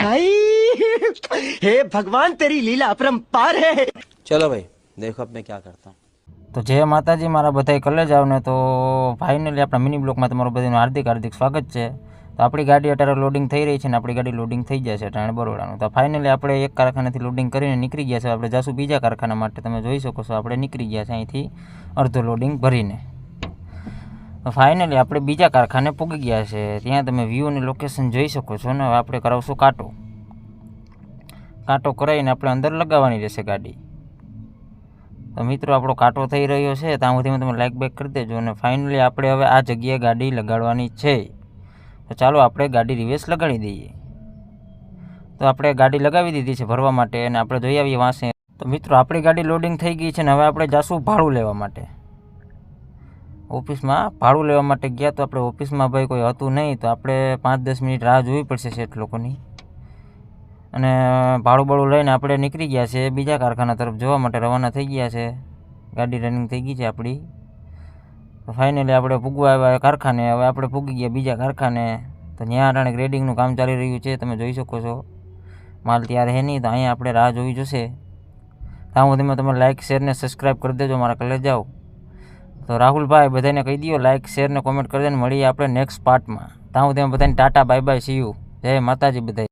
भाई हे भगवान तेरी लीला अपरंपार है। चलो भाई देखो अब मैं क्या करता हूँ। તો જય માતાજી, મારા બધાય કલેજ આવને. તો ફાઇનલી આપણા મિની બ્લોકમાં તમારું બધાનું હાર્દિક હાર્દિક સ્વાગત છે. તો આપણી ગાડી અત્યારે લોડિંગ થઈ રહી છે ને આપણી ગાડી લોડિંગ થઈ જાય છે ટાણે બરોડાનું. તો ફાઇનલી આપણે એક કારખાનાથી લોડિંગ કરીને નીકળી ગયા છે. આપણે જાશું બીજા કારખાના માટે. તમે જોઈ શકો છો આપણે નીકળી ગયા છે અહીંથી અડધો લોડિંગ ભરીને. તો ફાઇનલી આપણે બીજા કારખાને પૂગી ગયા છે. ત્યાં તમે વ્યૂ અને લોકેશન જોઈ શકો છો ને. હવે આપણે કરાવશું કાંટો કરાવીને આપણે અંદર લગાવવાની રહેશે ગાડી. તો મિત્રો આપણો કાંટો થઈ રહ્યો છે. ત્યાં સુધીમાં તમે લાઇક બેક કરી દેજો. અને ફાઇનલી આપણે હવે આ જગ્યાએ ગાડી લગાડવાની છે. તો ચાલો આપણે ગાડી રિવેસ લગાડી દઈએ. તો આપણે ગાડી લગાવી દીધી છે ભરવા માટે અને આપણે જોઈ આવીએ વાંસે. તો મિત્રો આપણી ગાડી લોડિંગ થઈ ગઈ છે ને હવે આપણે જાશું ભાડું લેવા માટે. ઓફિસમાં ભાડું લેવા માટે ગયા તો આપણે ઓફિસમાં ભાઈ કોઈ હતું નહીં. તો આપણે 5-10 મિનિટ રાહ જોવી પડશે શેઠ લોકોની. અને ભાડું લઈને આપણે નીકળી ગયા છે બીજા કારખાના તરફ જવા માટે રવાના થઈ ગયા છે. ગાડી રનિંગ થઈ ગઈ છે આપણી. તો ફાઇનલી આપણે પૂગવા આવ્યા કારખાને. હવે આપણે પૂગી ગયા બીજા કારખાને. તો ત્યાં અટાણે ગ્રેડિંગનું કામ ચાલી રહ્યું છે તમે જોઈ શકો છો. માલ તૈયાર હે નહીં તો અહીંયા આપણે રાહ જોવી જોશે. ત્યાં સુધીમાં તમે લાઇક શેર ને સબસ્ક્રાઈબ કરી દેજો મારા કલેજ જાઓ. તો રાહુલભાઈ બધાને કહી દો લાઇક શેર ને કોમેન્ટ કરી દે. મળીએ આપણે નેક્સ્ટ પાર્ટમાં. ત્યાં સુધીમાં બધાને Tata bye bye see you. જય માતાજી બધાય.